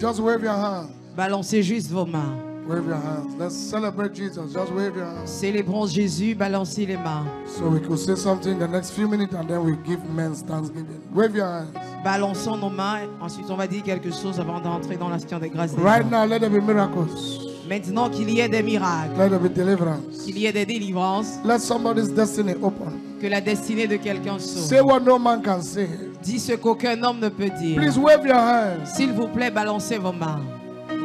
Just wave your hands. Balancez juste vos mains. Wave your hands. Let's celebrate Jesus. Just wave your hands. Célébrons Jésus, balancez les mains. So we could say something in the next few minutes and then we give men's thanksgiving. Wave your hands. Balançons nos mains. Ensuite, on va dire quelque chose avant d'entrer dans l'action des grâces. Right now, let there be miracles. Maintenant qu'il y ait des miracles, Let there be deliverance. qu'il y ait des délivrances, Let somebody's destiny open. que la destinée de quelqu'un Say s'ouvre. what no man can say. Dis ce qu'aucun homme ne peut dire. Please wave your hands. S'il vous plaît, balancez vos mains.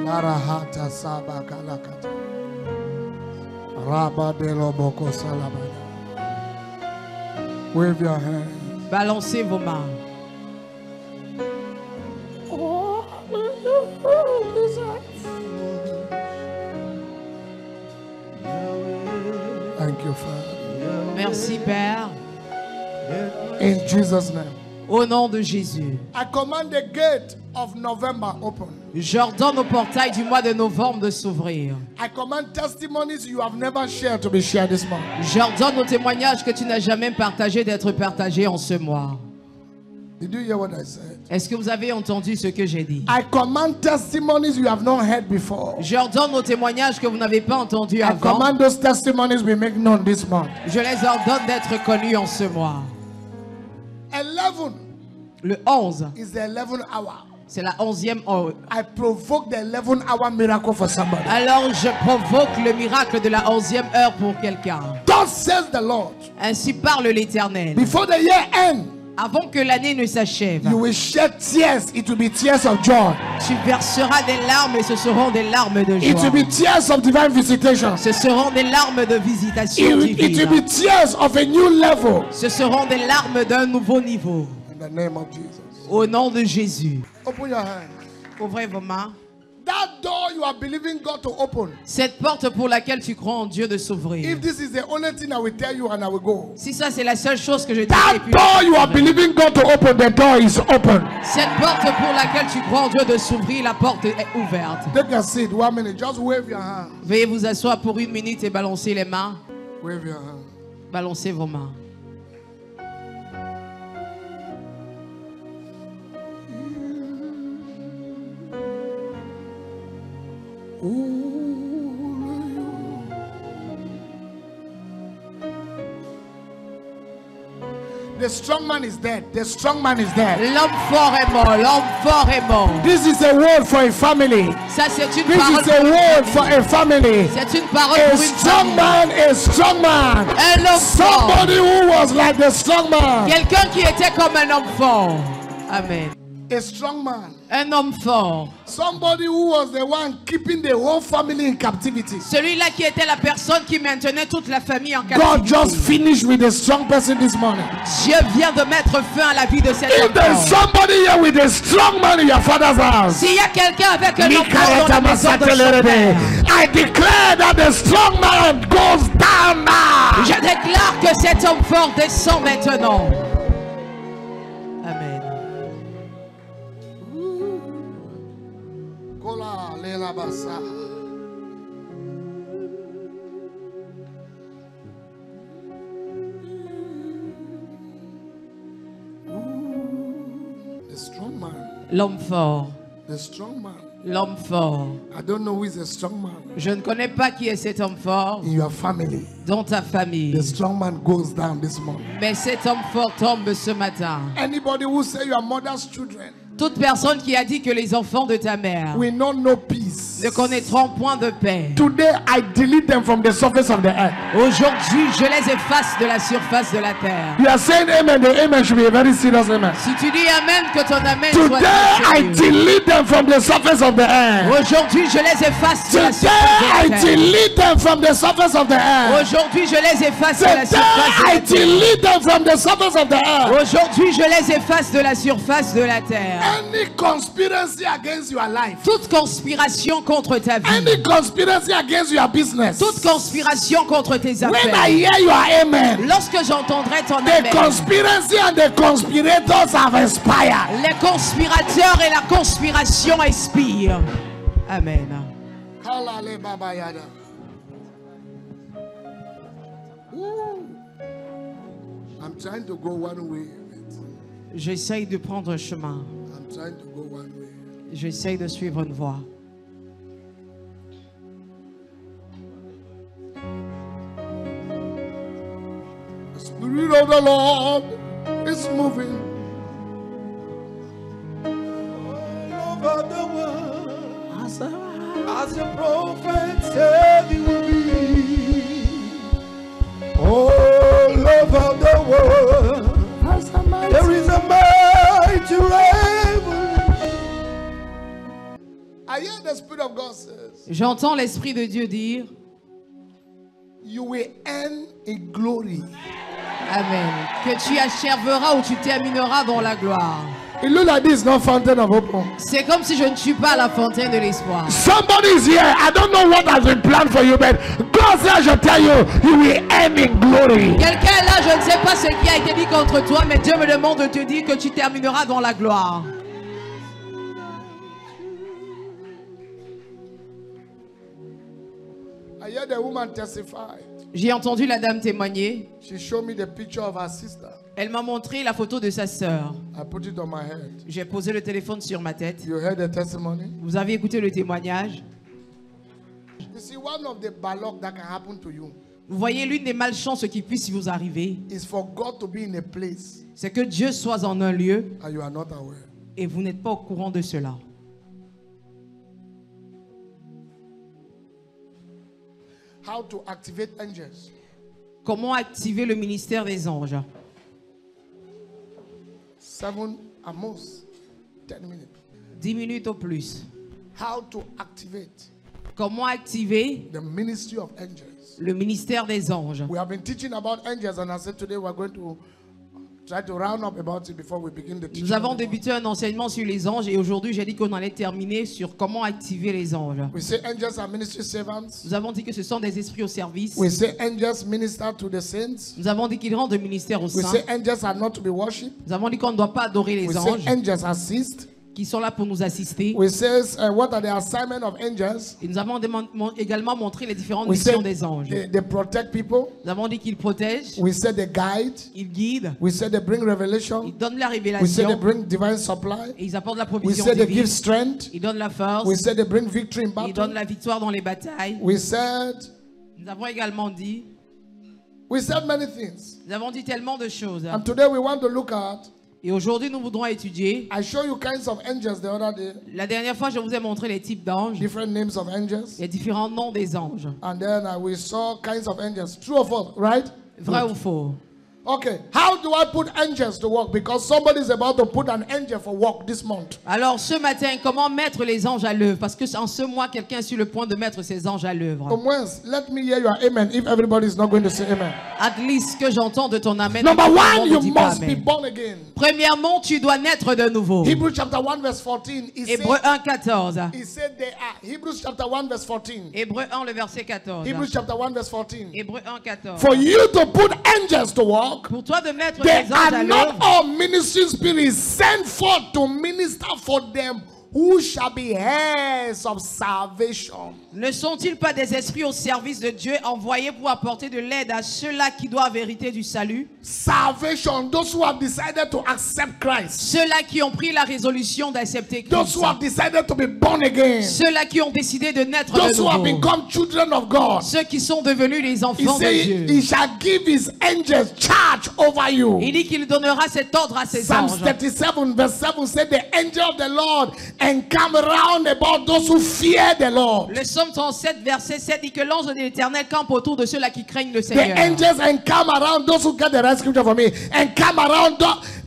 Marahata sabakalakata. Rabadeloboko salabaya. Wave your hands. Balancez vos mains. Thank you, Father. Merci, Père. In Jesus' name. Au nom de Jésus. I command the gate of November open. J'ordonne au portail du mois de novembre de s'ouvrir. I command testimonies you have never shared to be shared this month. J'ordonne aux témoignages que tu n'as jamais partagés d'être partagés en ce mois. Did you hear what I said? Est-ce que vous avez entendu ce que j'ai dit? I command testimonies you have not heard before. J'ordonne aux témoignages que vous n'avez pas entendus I avant. command those testimonies be made known this month. Je les ordonne d'être connus en ce mois. 11 Le 11, is the 11th hour. c'est la 11e heure. I provoke the 11th hour miracle for somebody. Alors je provoque le miracle de la 11e heure pour quelqu'un. Thus says the Lord. Ainsi parle l'Éternel. Before the year ends, Avant que l'année ne s'achève, you will shed tears. It will be tears of joy. tu verseras des larmes et ce seront des larmes de It will joie. be tears of divine visitation. Ce seront des larmes de visitation It will divine. be tears of a new level. Ce seront des larmes d'un nouveau niveau. In the name of Jesus. Au nom de Jésus. Open your hands. Ouvrez vos mains. That door you are believing God to open. Cette porte pour laquelle tu crois en Dieu de s'ouvrir. If this is the only thing I will tell you and I will go. Si ça c'est la seule chose que je dis. That door you are believing God to open, the door is open. Cette porte pour laquelle tu crois en Dieu de s'ouvrir, la porte est ouverte. Take a seat, 1 minute. Just wave your hands. Veuillez vous asseoir pour 1 minute et balancer les mains. Wave your hands. Balancez vos mains. The strong man is dead. The strong man is dead. L'homme fort est mort. L'homme fort est mort. This is a word for a family. Ça c'est une This parole. is a word for a family. C'est une parole A pour une strong famille. man, a strong man. Un homme fort. Somebody who was like the strong man. Quelqu'un qui était comme un homme fort. Amen. A strong man. Un homme fort. Somebody who was the one keeping the whole family in captivity. Celui-là qui était la personne qui maintenait toute la famille en God captivité. just finished with a strong person this morning. Dieu vient de mettre fin à la vie de cet If homme there's fort. somebody here with a strong man in your father's house, S'il y a quelqu'un avec un homme fort dans la maison de son père, I declare that the strong man goes down now. je déclare que cet homme fort descend maintenant. Amen. Kola lela basa. The strong man. L'homme fort. The strong man. L'homme fort. I don't know who is a strong man Je ne connais pas qui est cet homme fort in your family. dans ta famille. The strong man goes down this morning. Mais cet homme fort tombe ce matin. Anybody who say your mother's children Toute personne qui a dit que les enfants de ta mère will not know peace. ne connaîtront point de paix. Today I delete them from the surface of the earth. Aujourd'hui, je les efface de la surface de la terre. You are saying amen. The amen should be a very serious amen. Si tu dis amen, que ton amen soit Today très I sérieux. delete them from the surface of the earth. Aujourd'hui, je les efface de la Today surface I de la terre. delete them from the surface of the earth. Aujourd'hui, je les efface de la Today surface de I la terre. delete them from the surface of the earth. Aujourd'hui, je les efface de la surface de la terre. Any conspiracy against your life, Toute conspiration contre ta vie. any conspiracy against your business, Toute conspiration contre tes when I affaires. hear your amen, Lorsque j'entendrai ton the amen, conspiracy and the conspirators have expired. les conspirateurs et la conspiration expirent. Amen. Kalale Baba Yada. Ooh. I'm trying to go one way. J'essaye de prendre un chemin. I'm trying to go one way. J'essaye de suivre une voie. The Spirit of the Lord is moving all over the world. As the prophet said he will be all over the world. There is a mighty revolution. I hear the Spirit of God says, J'entends l'Esprit de Dieu dire, you will end in glory. Amen, que tu achèveras ou tu termineras dans la gloire. It looks like this, not fountain of hope. C'est comme si je ne suis pas à la fontaine de l'espoir. Somebody is here. I don't know what has been planned for you, but God says I should tell you, you will end in glory. Quelqu'un est là, je ne sais pas ce qui a été dit contre toi, mais Dieu me demande de te dire que tu termineras dans la gloire. I heard the woman testify. J'ai entendu la dame témoigner. She showed me the picture of her sister. Elle m'a montré la photo de sa sœur. I put it on my head. J'ai posé le téléphone sur ma tête. You heard the testimony? Vous avez écouté le témoignage. You see, one of the bad luck that can happen to you Vous voyez, l'une des malchances qui puisse vous arriver, is for God to be in a place c'est que Dieu soit en un lieu and you are not aware. et vous n'êtes pas au courant de cela. How to activate angels. Comment activer le ministère des anges? 7 at most 10 minutes. 10 minutes au plus. How to activate Comment activer the ministry of angels. le ministère des anges? We have been teaching about angels, and I said today we're going to try to round up about it before we begin the teaching. Nous avons débuté un enseignement sur les anges et aujourd'hui j'ai dit qu'on allait terminer sur comment activer les anges. We say angels are ministry servants. Nous avons dit que ce sont des esprits au service. We say angels minister to the saints. Nous avons dit qu'ils rendent le ministère aux We saints. say angels are not to be worshipped. Nous avons dit qu'on ne doit pas adorer les We anges, say angels assist. qui sont là pour nous assister. We say what are the assignment of angels? Et nous avons également montré les différentes We say missions des anges. they protect people. Nous avons dit qu'ils protègent, We say they guide. ils guident, We say they bring ils revelation. donnent la We say they révélation, bring divine supply. et ils apportent la We provision say they give divine. strength. Ils donnent la force, We say they bring victory in ils donnent battle. la victoire dans les batailles. We said Également dit, many things. nous avons dit tellement de choses. And today we want to look at. Et aujourd'hui, nous voudrons étudier. I showed you kinds of angels the other day. La dernière fois, je vous ai montré les types d'anges, Different names of angels. les différents noms des anges. And then we saw kinds of angels. True or false, right? Vrai ou faux? Okay. How do I put angels to work? Because somebody is about to put an angel for work this month. Alors ce matin, comment mettre les anges à l'œuvre? Parce que en ce mois, quelqu'un est sur le point de mettre ses anges à l'œuvre. Let me hear your amen if everybody is not going to say amen. At least que j'entends de ton amen. Number tout le one, monde you dit pas must be amen. born again. Premièrement, tu dois naître de nouveau. Hebrews chapter 1 verse 14. Hébreux 1, 14. He said they are. Hebrews chapter 1 verse 14. Hébreux 1, le verset 14. Hebrews chapter 1 verse 14. Hébreux 1, 14. For you to put angels to work, Pour toi de mettre they les anges à are not l'œuvre, all ministry spirits sent forth to minister for them who shall be heirs of salvation. ne sont-ils pas des esprits au service de Dieu envoyés pour apporter de l'aide à ceux-là qui doivent hériter du salut? Salvation, those who have decided to accept Christ. Ceux-là qui ont pris la résolution d'accepter Those Christ. who have decided to be born again. Ceux-là qui ont décidé de naître Those de who have nouveau. become children of God. Ceux qui sont devenus les He enfants de said Dieu. he shall give his angels charge over you. Il dit qu'il donnera cet ordre à ses Psalm anges. 37 verse 7 said the angel of the Lord encamp round about those who fear the Lord. Le psaume 37 verset 7 dit que l'ange de l'Éternel campe autour de ceux-là qui craignent le The Seigneur. angels encamp around those who get the right scripture for me. Encamp around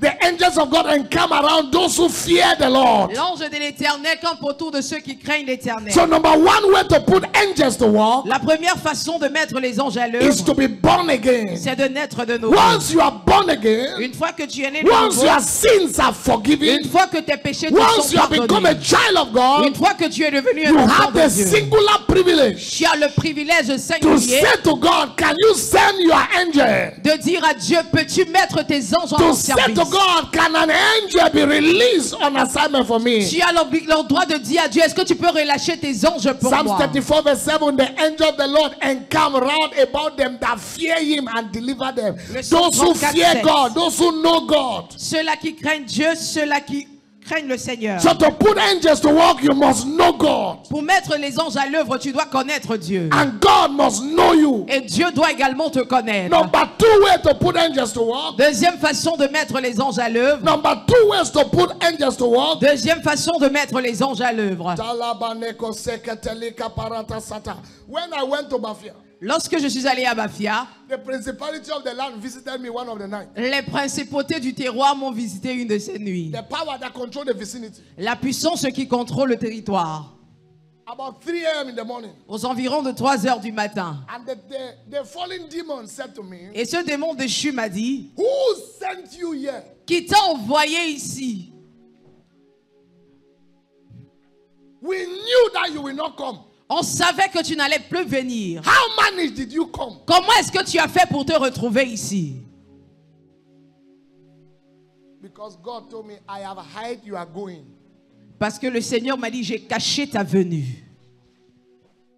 the angels of God encamp around those who fear the Lord. L'ange de l'Éternel campe autour de ceux qui craignent l'Éternel. So number one way to put angels to work La première façon de mettre les anges à is l'œuvre, to be born again. c'est de naître de nouveau. Once you are born again, Une fois que tu es né de once nouveau, your sins are forgiven, une fois que tes péchés te once sont you have become a pardonnés, child of God, une fois que tu es devenu you un enfant have de the Dieu, singular privilege tu as le privilège to singulier say to God, can you send your angel? de dire à Dieu, peux-tu mettre tes anges en To mon say service? to God, can an angel be released on assignment for me? Tu as le droit de dire à Dieu, est-ce que tu peux relâcher tes anges pour Psalm moi? 34 verse 7, the angel of the Lord encamp round about them that fear him and deliver them. Le psaume Those who 34, fear 7. God, those who know God. Ceux-là qui craignent Dieu, ceux-là qui craignent le Seigneur. So to put angels to work, you must know God. Pour mettre les anges à l'œuvre, tu dois connaître Dieu. And God must know you. Et Dieu doit également te connaître. Number 2 way to put angels to work. Deuxième façon de mettre les anges à l'œuvre. Number 2 ways to put angels to work. Deuxième façon de mettre les anges à l'œuvre. When I went to Bafia, Lorsque je suis allé à Bafia, the principality of the land visited me one of the night. les principautés du terroir m'ont visité une de ces nuits. The power that controlled the vicinity. La puissance qui contrôle le territoire. About 3 a.m. in the morning. Aux environs de 3 heures du matin. And the fallen demon said to me, Et ce démon déchu m'a dit, who sent you here? qui t'a envoyé ici? We knew that you will not come. On savait que tu n'allais plus venir. How managed did you come? Comment est-ce que tu as fait pour te retrouver ici? Because God told me, I have hide you are going. Parce que le Seigneur m'a dit, j'ai caché ta venue.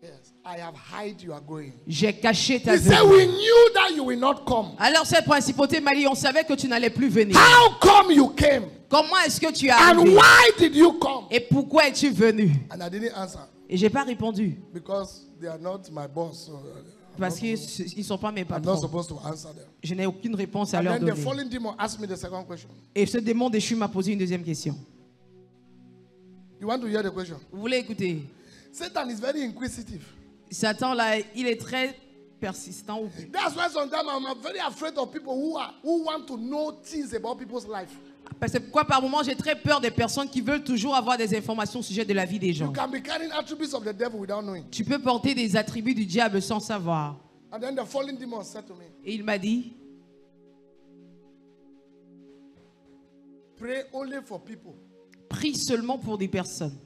Yes, I have hide you are going. J'ai caché ta He said, venue. we knew that you will not come. Alors cette principauté m'a dit, on savait que tu n'allais plus venir. How come you came? Comment est-ce que tu es And arrivé? why did you come? Et pourquoi es-tu venu? And I didn't answer Et j'ai pas répondu. because they are not my boss. So Parce qu'ils ne sont pas mes I'm not patrons. supposed to answer them. Je n'ai aucune réponse à And leur then the donner. fallen demon asked me the second question. Et ce démon déchu m'a posé une deuxième question. You want to hear the question? Vous voulez écouter? Satan is very inquisitive. Satan, là, il est très persistant. That's why sometimes I'm very afraid of people who want to know things about people's life. Parce que pourquoi par moment j'ai très peur des personnes qui veulent toujours avoir des informations au sujet de la vie des You gens. can be carrying attributes of the devil without knowing. Tu peux porter des attributs du diable sans savoir. And then the fallen demon said to me, Et il m'a dit, pray only for people. prie seulement pour des personnes.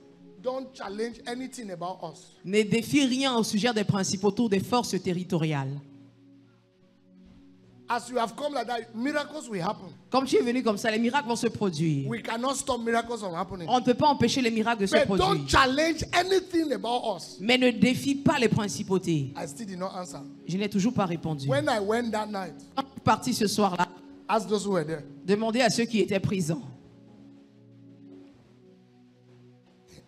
Don't challenge anything about us. Ne défie rien au sujet des principautés ou des forces territoriales. As you have come like that, miracles will happen. Comme tu es venu comme ça, les miracles vont se produire. We cannot stop miracles from happening. On ne peut pas empêcher les miracles de se But produire. don't challenge anything about us. Mais ne défie pas les principautés. I still did not answer. Je n'ai toujours pas répondu. When I went that night, Quand je suis parti ce soir-là, ask those who were there. demandez à ceux qui étaient présents.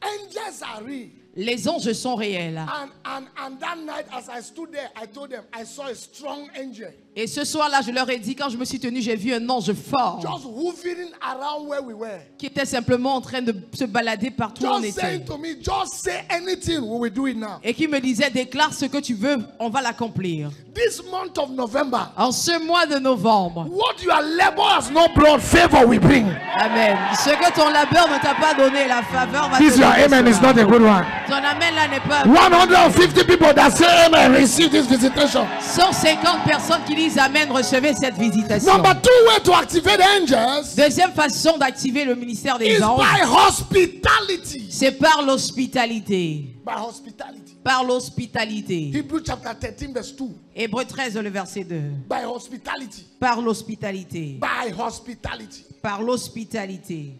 Angels are real. Les anges sont réels. And that night, as I stood there, I told them I saw a strong angel Et ce soir-là, je leur ai dit, quand je me suis tenu, j'ai vu un ange fort just hovering around where we were. qui était simplement en train de se balader partout où on Just était. saying to me, just say anything, we will do it now. Et qui me disait, déclare ce que tu veux, on va l'accomplir. This month of November, En ce mois de novembre, what your labor has not brought, favor we bring. Amen. Ce que ton labeur ne t'a pas donné, la faveur va This te your donner amen is cela. not a good one. Ton amen là n'est pas... 150 people that say amen receive this visitation. 150 personnes qui disent amen, recevez cette visitation. Number 2 way to activate angels Deuxième façon d'activer le ministère des is anges, by hospitality. c'est par l'hospitalité. By hospitality. Par l'hospitalité. Hebrews chapter 13 verse 2. Hébreux 13, le verset 2. By hospitality. Par l'hospitalité. By hospitality. Par l'hospitalité.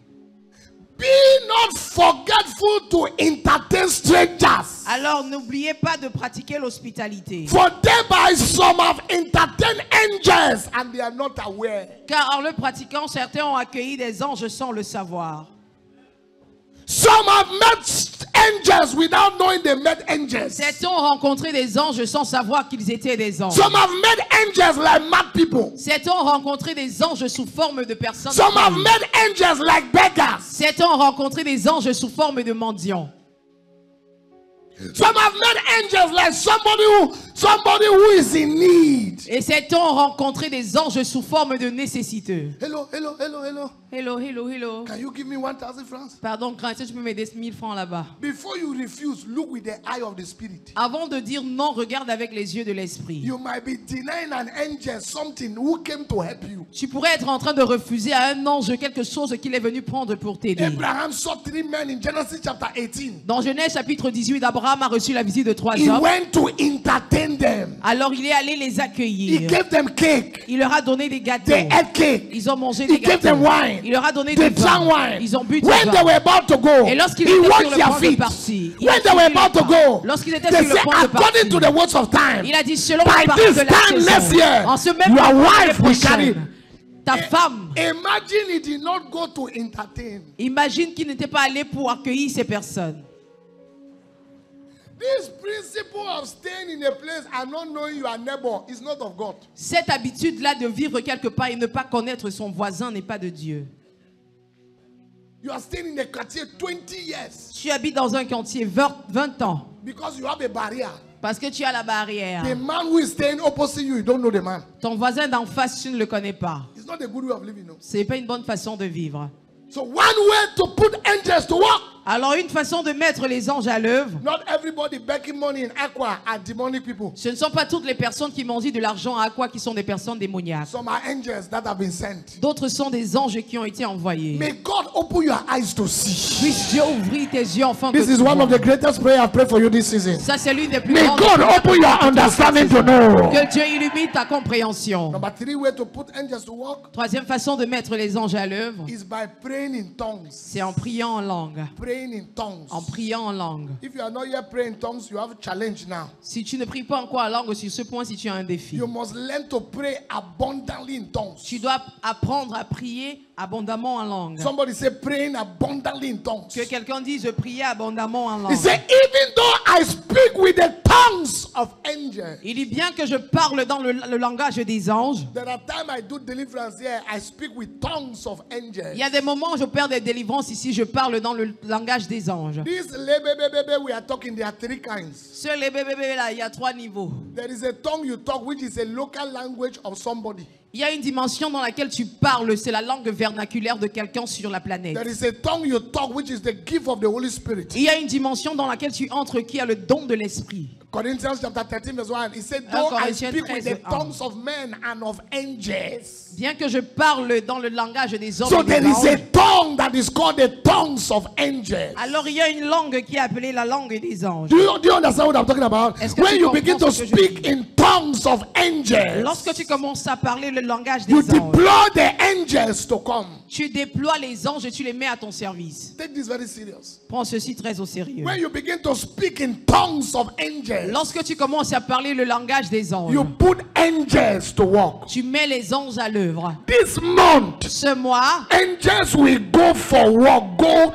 Be not forgetful to entertain strangers. Alors n'oubliez pas de pratiquer l'hospitalité. For thereby some have entertained angels and they are not aware. Car en le pratiquant, certains ont accueilli des anges sans le savoir. Some have met angels without knowing they met angels. Certains ont rencontré des anges sans savoir qu'ils étaient des anges. Some have met angels like mad people. Certains ont rencontré des anges sous forme de personnes. Some have met angels like beggars. Certains ont rencontré des anges sous forme de mendiants. Some have met angels like somebody who is in need. Et certains ont rencontré des anges sous forme de nécessiteux. Hello, hello, hello, hello. Hello, hello, hello. Can you give me 1,000 francs? Pardon, grand, est-ce que tu peux m'aider 1000 francs là-bas? Before you refuse, look with the eye of the spirit. Avant de dire non, regarde avec les yeux de l'esprit. You might be denying an angel something who came to help you. Tu pourrais être en train de refuser à un ange quelque chose qu'il est venu prendre pour t'aider. Abraham saw 3 men in Genesis chapter 18. Dans Genèse chapitre 18, Abraham a reçu la visite de 3 He hommes. went to entertain them. Alors il est allé les He accueillir. gave them cake. Il leur a donné des gâteaux. They ate cake. Ils ont mangé He des gave gâteaux. them wine. Il leur a donné They du drank vin. wine. Ils ont bu du When they vin. were about to go, Et lorsqu'ils he étaient sur washed le their point de feet. partir, il When a they were souillé about to les pas. go, Lorsqu'ils étaient they sur le said, point de according to partir, the words of time, il a dit selon by les paroles this de la time next saison, year, en ce même your temps wife will carry. prochaine, Ta femme, Imagine he did not go to entertain. imagine qu'il n'était pas allé pour accueillir ces personnes. This principle of staying in a place and not knowing your neighbor is not of God. Cette habitude-là de vivre quelque part et ne pas connaître son voisin n'est pas de Dieu. You are staying in a quartier 20 years Tu habites dans un quartier 20 ans because you have a barrier. parce que tu as la barrière. The man who is staying opposite you, you don't know the man. Ton voisin d'en face, tu ne le connais pas. It's not a good way of living, no. Ce n'est pas une bonne façon de vivre. So one way to put angels to work. Alors une façon de mettre les anges à l'œuvre, Not everybody begging money in Aqua are demonic people. ce ne sont pas toutes les personnes qui mangent de l'argent à quoi qui sont des personnes démoniaques. Some are angels that have been sent. D'autres sont des anges qui ont été envoyés. May God open your eyes to see. Puisse Dieu ouvrir tes yeux enfin que This tu is one vois. of the greatest prayers I've prayed for you this season. Ça c'est l'une des plus May grandes God prières open your que tu as faites understanding cette to saison. know. Que Dieu illumine ta compréhension. Number 3 way to put angels to work Troisième façon de mettre les anges à l'œuvre, is by praying in tongues. c'est en priant en langue. Praying in tongues. En priant en langue. If you are not yet praying in tongues, you have a challenge now. Si tu ne pries pas encore en langue, sur ce point, si tu as un défi. You must learn to pray abundantly in tongues. Tu dois apprendre à prier abondamment en langue. Somebody say praying abundantly in tongues. Que quelqu'un dise je priais abondamment en He langue. said, even though I speak with the tongues of angels. Il dit bien que je parle dans le langage des anges. There are times I do deliverance here, I speak with tongues of angels. Il y a des moments où je perds des délivrances ici, je parle dans le langage des anges. This lebebebebe we are talking, there are 3 kinds. Sur les bébés là, il y a 3 niveaux. There is a tongue you talk, which is a local language of somebody. Il y a une dimension dans laquelle tu parles, c'est la langue vernaculaire de quelqu'un sur la planète. There is a tongue you talk, which is the gift of the Holy Spirit. Il y a une dimension dans laquelle tu entres qui a le don de l'esprit. Corinthians chapter 13 verse 1. He said, though I Corinthiens speak with 13, the tongues of men and of angels. Bien que je parle dans le langage des hommes So et des there is a anges, tongue that is called the tongues of angels. alors il y a une langue qui est appelée la langue des anges. Do you understand what I'm talking about? Est-ce que When tu you comprends begin to ce que je speak dis? in tongues of angels, Lorsque tu commences à parler le langage des you anges, deploy the angels to come. tu déploies les anges et tu les mets à ton service. Take this very serious. Prends ceci très au sérieux. When you begin to speak in tongues of angels, Lorsque tu commences à parler le langage des anges, you put angels to work. tu mets les anges à l'œuvre. This month, Ce mois, angels will go for work. Go.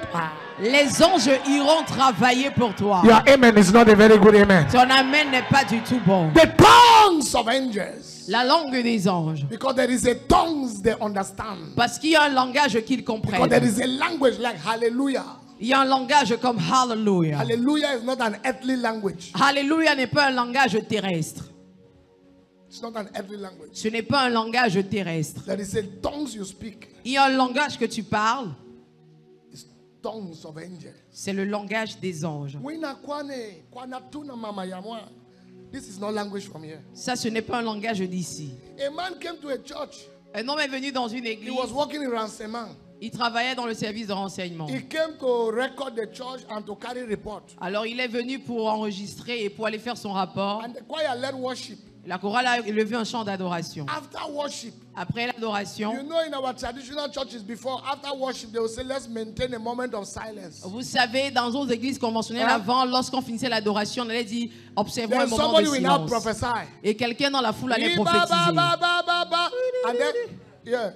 les anges iront travailler pour toi. Your amen is not a very good amen. Ton amen n'est pas du tout bon. The tongues of angels. La langue des anges. Because there is a tongues they understand. Parce qu'il y a un langage qu'ils Because there comprennent. is a language like hallelujah. Il y a un langage comme Hallelujah. Hallelujah is not an earthly language. Hallelujah n'est pas un langage terrestre. It's not an earthly language. Ce n'est pas un langage terrestre. There is a tongues you speak. Il y a un langage que tu parles. It's tongues of angels. C'est le langage des anges. This is not language from here. Ça, ce n'est pas un langage d'ici. A man came to a church. Un homme est venu dans une He église. was working in renseignement. Il travaillait dans le service de renseignement. He came to record the church and to carry report. Alors, il est venu pour enregistrer et pour aller faire son rapport. And the choir led worship. La chorale a élevé un chant d'adoration. After worship, Après l'adoration, you know, in our traditional churches before, after worship, they will say, let's maintain a moment of silence. vous savez, dans nos églises conventionnelles, Hein? avant, lorsqu'on finissait l'adoration, on allait dire, observons un Then moment somebody de will now silence. prophesy. Et quelqu'un dans la foule allait Ba, ba, prophétiser. ba, ba, ba, ba. And then, yeah,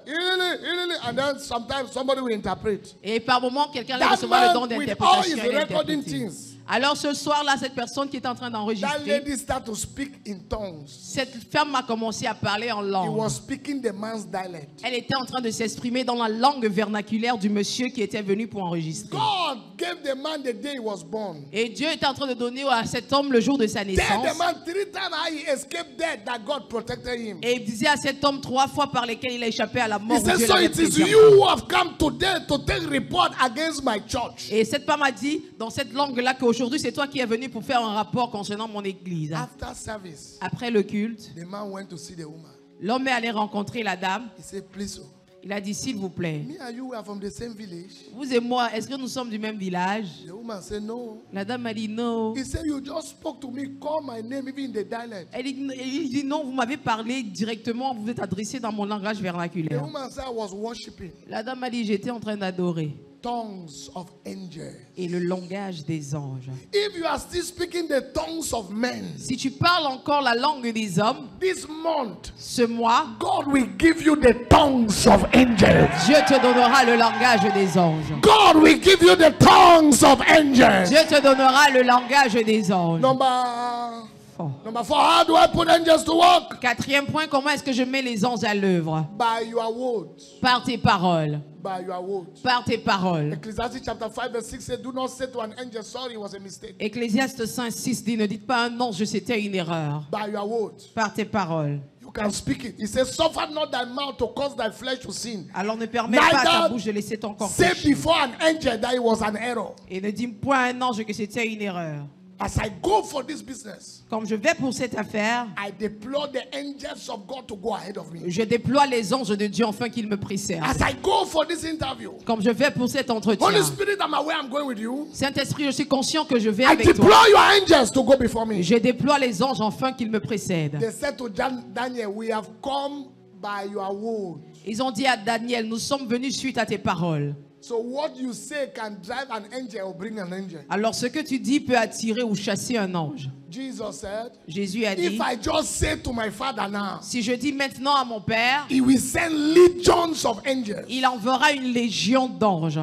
and then sometimes somebody will interpret. Et par moment, quelqu'un allait That recevoir le don man, with all d'interprétation. his et allait recording interpréter. things, Alors ce soir-là, cette personne qui est en train that d'enregistrer, lady started to speak in tongues. cette femme a commencé à parler en He langue. was speaking the man's dialect. Elle était en train de s'exprimer dans la langue vernaculaire du monsieur qui était venu pour enregistrer. God gave the man the day he was born. Et Dieu était en train de donner à cet homme le jour de sa Tell naissance. the man 3 times how he escaped death, that God protected him. Et il disait à cet homme 3 fois par lesquelles il a échappé à la mort. He où said, Dieu so l'avait it is préservé. you who have come today to take report against my church. Et cette femme a dit dans cette langue-là qu'aujourd'hui c'est toi qui es venu pour faire un rapport concernant mon église. After service, Après le culte, the man went to see the woman. l'homme est allé rencontrer la dame. He said, please, oh, Il a dit s'il vous plaît, me and you were from the same village. vous et moi, est-ce que nous sommes du même village? The woman said, no. La dame a dit non. He said, you just spoke to me, call my name even in the dialect. Il dit non, vous m'avez parlé directement, vous êtes adressé dans mon langage The vernaculaire. woman said, I was worshiping. La dame a dit j'étais en train d'adorer. tongues of angels. et le langage des anges. If you are still speaking the tongues of men, Si tu parles encore la langue des hommes, this month, ce mois, God will give you the tongues of angels. Dieu te donnera le langage des anges. God will give you the tongues of angels. Dieu te donnera le langage des anges. Number 4, how do I put angels to work? Quatrième point, comment est-ce que je mets les anges à l'œuvre? By your words. Par tes paroles. By your words. Par tes paroles. Ecclesiastes chapter 5 verse 6 says, do not say to an angel, sorry, it was a mistake. Ecclésiaste 5:6 dit, ne dites pas à un ange, c'était une erreur. By your words. Par tes paroles. You can speak it. It says, suffer not thy mouth to cause thy flesh to sin. Alors ne permets pas à ta bouche de laisser ton corps say pécher. before an angel that it was an error. Et ne dis point à un ange que c'était une erreur. As I go for this business, Comme je vais pour cette affaire, I deploy the angels of God to go ahead of me. je déploie les anges de Dieu afin qu'ils me préservent. As I go for this interview, Comme je vais pour cet entretien, Holy Spirit, I'm aware I'm going with you. Saint-Esprit, je suis conscient que je vais I avec deploy toi. your angels to go before me. Je déploie les anges afin qu'ils me précèdent. They said to Daniel, we have come by your word. Ils ont dit à Daniel, nous sommes venus suite à tes paroles. So what you say can drive an angel or bring an angel. Alors ce que tu dis peut attirer ou chasser un ange. Jesus said, Jésus a dit, if I just say to my father now, si je dis maintenant à mon Père, he will send legions of angels. il enverra une légion d'anges.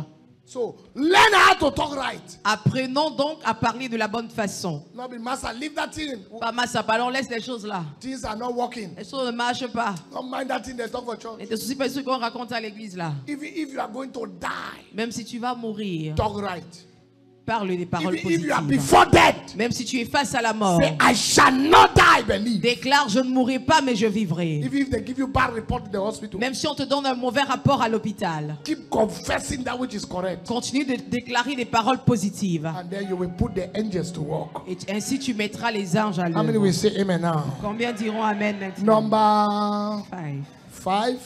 So learn how to talk right. Apprenons donc à parler de la bonne façon. Not be master, leave that thing. Pas massa, on laisse les choses là. Things are not working. Les choses ne marchent pas. Don't mind that thing they talk for church. Ne te soucie pas de ce qu'on raconte à l'église là. If you are going to die, Même si tu vas mourir, talk right. parle des paroles If you are positives. before death, Même si tu es face à la mort, say, I shall not die, believe. déclare je ne mourrai pas mais je vivrai. If they give you bad report to the hospital, Même si on te donne un mauvais rapport à l'hôpital, keep confessing that which is correct. continue de déclarer des paroles positives. And then you will put the angels to work. Et ainsi tu mettras les anges à How many l'œuvre. will say amen now? Combien diront amen maintenant? Number 5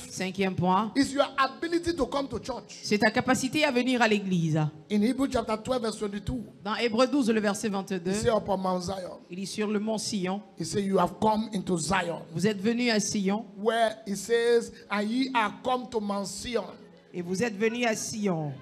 Cinquième point, is your ability to come to church. c'est ta capacité à venir à l'église. In Hebrews chapter 12 verse 22, Dans Hébreux 12, le verset he 22, say upon Mount Zion, il dit sur le mont Sion, he say you have come into Zion, vous êtes venus à Sion where he says, and ye are come to Mount Sion, et vous êtes venus à Sion,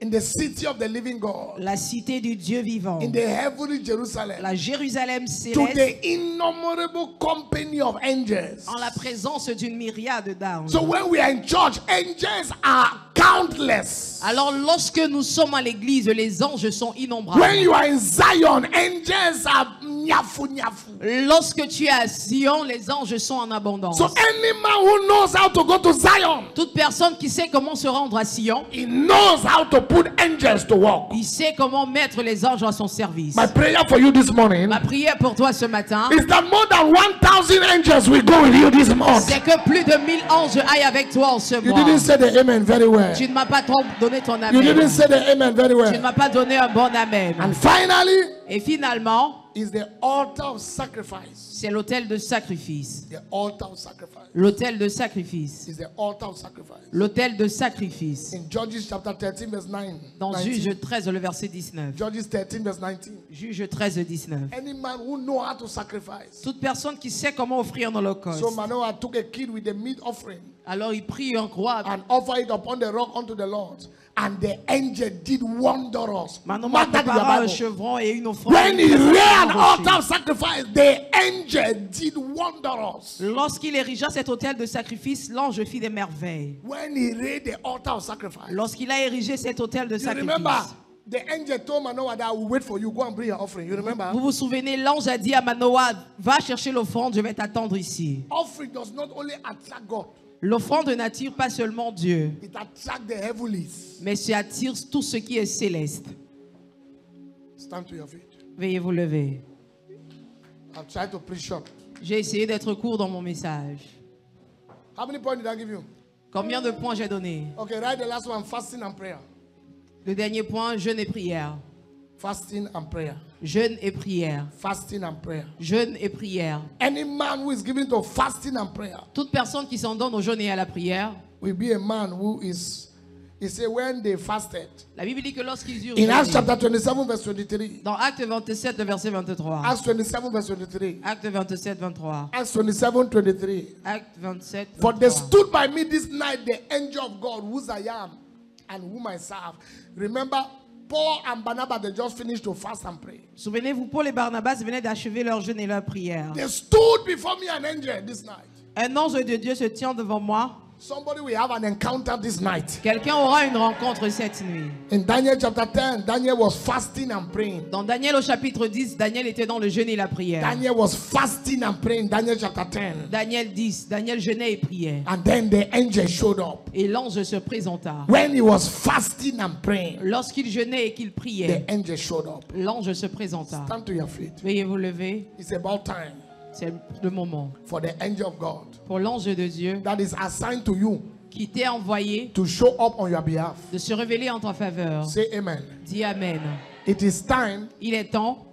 in the city of the living God, la cité du Dieu vivant, in the heavenly Jerusalem, la Jérusalem to céleste, the innumerable company of angels. en la présence d'une myriade d'anges. So when we are in church, angels are countless. Alors lorsque nous sommes à l'église, les anges sont When innombrables. you are in Zion, angels are nyafu nyafu. Lorsque tu es à Sion, les anges sont en abondance. So any man who knows how to go to Zion, Toute personne qui sait comment se rendre à Sion, he knows how to put angels to work. il sait comment mettre les anges à son service. My prayer for you this morning Ma prière pour toi ce matin, is that more than 1,000 angels will go with you this month. c'est que plus de 1000 anges aillent avec toi en ce You mois. didn't say the amen very well. Tu ne m'as pas trop donné ton You amen. didn't say the amen very Tu ne well. m'as pas donné un bon amen. And finally, Et finalement, is the altar of sacrifice. c'est l'autel de sacrifice. The altar of sacrifice. L'autel de sacrifice. Is the altar of sacrifice. L'autel de sacrifice. In Judges chapter 13 verse 9. Dans 19. Juge 13, le verset 19. Judges 13 verse 19. Juge 13, 19. Any man who know how to sacrifice. Toute personne qui sait comment offrir un holocauste. So Manoah took a kid with the meat offering Alors il prit un croix. and offered it upon the rock unto the Lord. And the angel did wondrous. Manoah Mark that in your prépara un Bible. chevron et une offrande. When he sur laid an un rocher. altar of sacrifice, the angel did wondrous. Lorsqu'il érigea cet autel de sacrifice, l'ange fit des merveilles. When he laid the altar of sacrifice, Lorsqu'il a érigé cet autel de you remember sacrifice. the angel told Manoah that I will wait for you. Go and bring your offering. You remember? Vous vous souvenez, l'ange a dit à Manoah, va chercher l'offrande, je vais t'attendre ici. Offering does not only attract God, L'offrande n'attire pas seulement Dieu, it attracts the heavenlies. mais ça attire tout ce qui est céleste. Stand to your feet. Veuillez vous lever. I've tried to preach short. J'ai essayé d'être court dans mon message. How many points did I give you? Combien de points j'ai donné? Okay, write the last one, fasting and prayer. Le dernier point, jeûne et prière. Fasting and prayer. Jeûne et prière. Fasting and prayer. Jeûne et prière. Any man who is given to fasting and prayer Toute personne qui s'en donne au jeûne et à la prière will be a man who is It said when they fasted. La Bible dit que lorsqu'ils eurent In Acts jeûné, chapter 27, verse 23. dans Acte 27, verset 23. Acts 27, verse 23. Acte 27, 23. Acts 27, 23. Acte 27, For they 23. stood by me this night, the angel of God, whose I am and whom I serve. Remember, Paul and Barnabas, they just finished to fast and pray. Souvenez-vous, Paul et Barnabas venaient d'achever leur jeûne et leur prière. They stood before me, an angel, this night. Un ange de Dieu se tient devant moi. Somebody will have an encounter this night. Quelqu'un aura une rencontre cette nuit. In Daniel chapter 10, Daniel was fasting and praying. Dans Daniel au chapitre 10, Daniel était dans le jeûne et la prière. Daniel was fasting and praying. Daniel chapter 10. Daniel 10, Daniel jeûnait et priait. And then the angel showed up. Et l'ange se présenta. When he was fasting and praying, Lorsqu'il jeûnait et qu'il priait, the angel showed up. l'ange se présenta. Stand to your feet. Veuillez vous lever, It's about time c'est le moment. for the angel of God Pour l'ange de Dieu that is assigned to you qui t'est envoyé to show up on your behalf. de se révéler en ta faveur. Say amen. Dis Amen. It is time. Il est temps,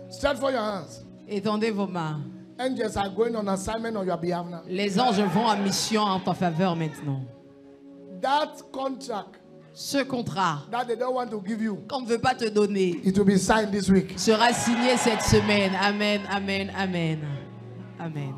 Stretch for your hands. étendez vos mains. Angels are going on assignment on your behalf now. Les anges vont en mission en ta faveur maintenant. That contract Ce contrat that they don't want to give you, qu'on ne veut pas te donner it will be signed this week. sera signé cette semaine. Amen, amen, amen. Amen.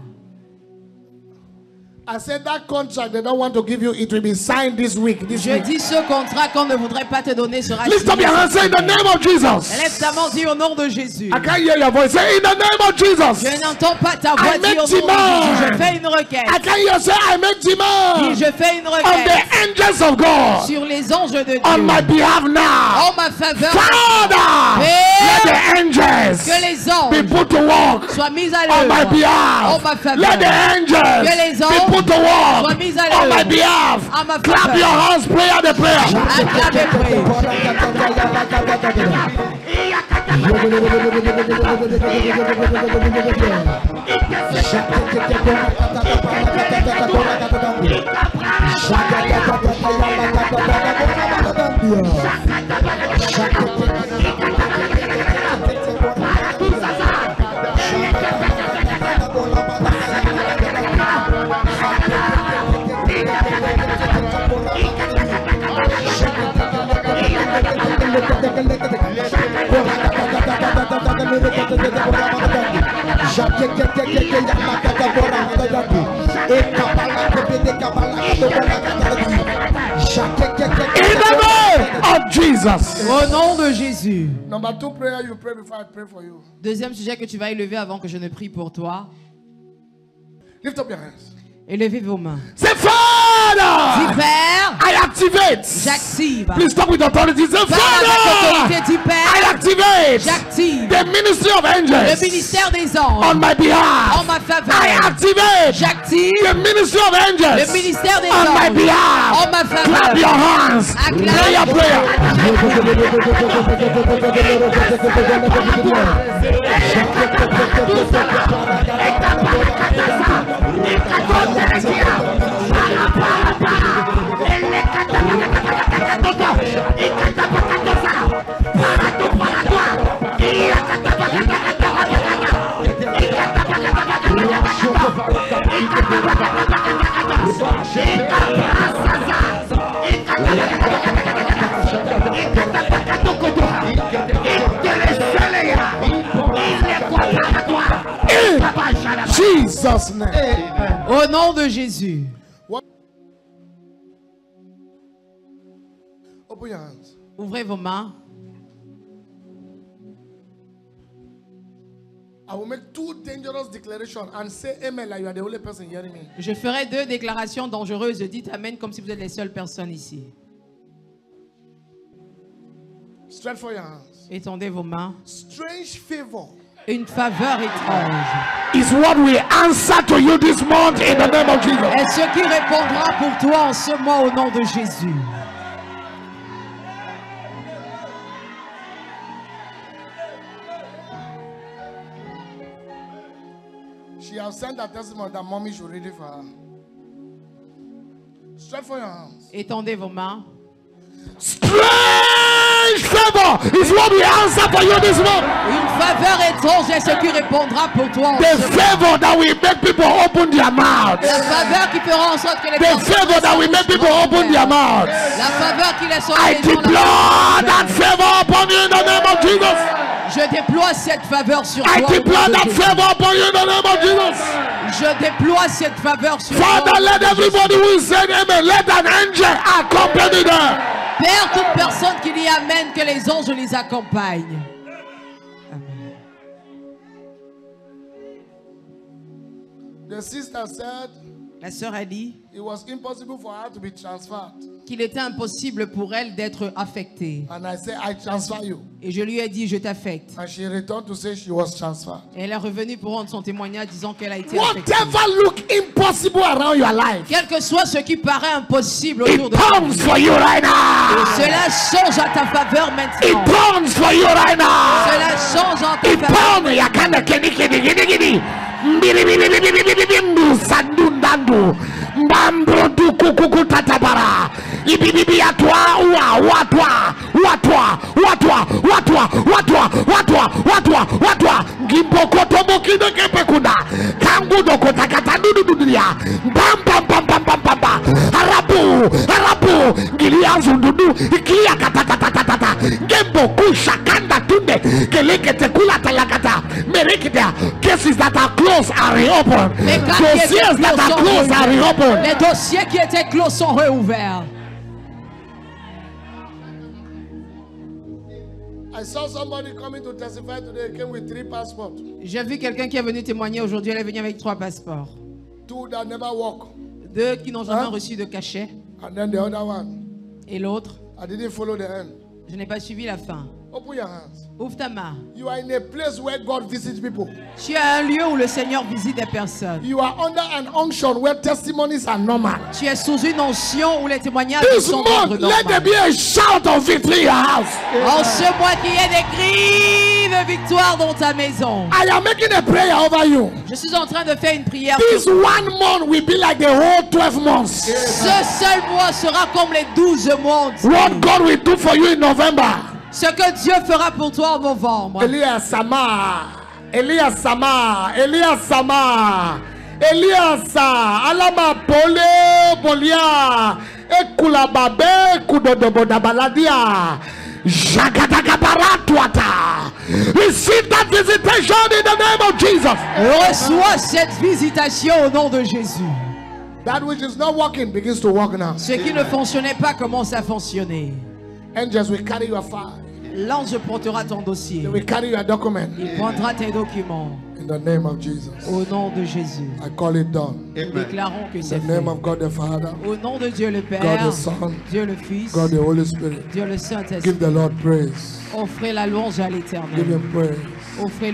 I said that contract they don't want to give you, it will be signed this week. This Je week. dis ce contrat qu'on ne voudrait pas te donner sera Lift up signé. your hands, say in the name of Jesus. Lève ta main, dis au nom de Jésus. I can't hear your voice. Say in the name of Jesus. Je n'entends pas ta voix, I dis au nom make de demand. Jésus. Je fais une requête. I can't hear say I make Dis, demand je fais une on requête the angels of God sur les anges de on my Dieu. behalf now. En ma faveur, Father, let the angels que les be anges put to work soient mis à on my l'œuvre. behalf. En ma faveur. Let the angels Que les be anges put to work soient mis à on my l'œuvre. behalf. En ma Clap faveur. your hands, prayer the prayer. Acclamez, priez. In the name of Jesus. Au nom de Jésus. Number 2 prayer you pray before I pray for you. Deuxième sujet que tu vas élever avant que je ne prie pour toi. Lift up your hands. Élevez vos mains. Say, Dis, Father, Père, I activate. j'active. Please stop with authority. Say, Parle avec autorité, Father, dis, I Père, activate j'active the ministry of le angels ministère des on anges my behalf. en ma I faveur. activate J'active the ministry of angels le ministère des on my anges behalf. en ma Clap your faveur. hands. Acclame. Prayer. In Jesus' name. Au nom de Jésus. Open your hands. Ouvrez vos mains. I will make 2 dangerous declarations and say amen like you are the only person hearing me. Je ferai 2 déclarations dangereuses. Dites Amen comme si vous êtes les seules personnes ici. Stretch for your hands. Étendez vos mains. Strange favor Une faveur étrange is what we answer to you this month in the name of Jesus. est ce qui répondra pour toi en ce mois au nom de Jésus. She has sent a testimony that mommy should read it for her. Stretch for your hands. Étendez vos mains. Strange strange favor is what we answer for you this month. Une faveur étrange est ce qui répondra pour toi. en The ce moment. favor that will make people open their mouths. La faveur qui fera en sorte que les The favor that will make people open their mouths. La faveur qui laissera I les gens deploy that favor upon you in the name of Jesus. Je déploie cette faveur sur I toi. au nom deploy de that Jésus. favor upon you in the name of Jesus. Je déploie cette faveur sur Father, toi. let everybody who is saying amen, let an angel accompany them. Père, toute personne qui dit Amen, que les anges les accompagnent. Amen. The sister said La sœur a dit it was impossible for her to be transferred. qu'il était impossible pour elle d'être affectée. And I said, I transfer you. Et je lui ai dit, je t'affecte. And she returned to say she was transferred. Et elle est revenue pour rendre son témoignage disant qu'elle a été affectée. Whatever look impossible around your life, Quel que soit ce qui paraît impossible autour it de toi, turns for you right now. cela change à ta faveur It maintenant. turns for you right now. Cela change en ta It faveur. turns. Yakanda kedi kedi kedi kedi. Mbiri biri biri biri biri biri mbu sandundandu. Mbambro tu kukuku tatabara. Ibibibi atwa wa watwa watwa watwa watwa watwa watwa watwa watwa. Gimboko tomo kide kepekunda. Kangu doko takata dudududia. Bam bam bam bam bam bam bam. Harabu harabu. Gilia zundudu. Ikia katatatatata. Gembo kusha kanda tunde. Kelekete kula talakata. Merekita. Cases that are closed are reopened. Les cas qui Dossiers étaient that clos are sont closed are réouverts. reopened. Les dossiers qui étaient clos sont réouverts. I saw somebody coming to testify today. Came with 3 passports. J'ai vu quelqu'un qui est venu témoigner aujourd'hui. Elle est venue avec 3 passeports. 2 that never work. 2 qui n'ont jamais Hein? reçu de cachet. And then the other one. Et l'autre, I didn't follow the end. je n'ai pas suivi la fin. Open your hands. Ouvre ta main. You are in a place where God visits people. Tu es à un lieu où le Seigneur visite des personnes. You are under an unction where testimonies are normal. Tu es sous une onction où les témoignages This sont d'ordre month, let there normal. be a shout of victory in your house. En ce mois, qu'il y ait des cris de victoire dans ta maison. I am making a prayer over you. Je suis en train de faire une prière. This 1 month will be like the whole 12 months. Ce seul mois sera comme les 12 mois. What God will do for you in November. Ce que Dieu fera pour toi en novembre. Elias Sama, Elias Sama, Elias Sama, Elias Alama Pole Polia, Ekula Babe Kudodoboda Baladia, Jagadagabaratuata. Receive that visitation in the name of Jesus. Reçois cette visitation au nom de Jésus. That which is not working begins to work now. Ce qui ne fonctionnait pas commence à fonctionner. Angels will carry your file. L'ange portera ton dossier. They will carry your document. Il prendra tes documents. In the name of Jesus. Au nom de Jésus. I call it done. Nous déclarons que In c'est the fait. name of God the Father, Au nom de Dieu le God Père, the Son, Dieu le Fils, God the Holy Spirit. Dieu le Give Saint-Esprit. the Lord praise. Offrez la louange à Give l'Éternel. him praise. Offrez-lui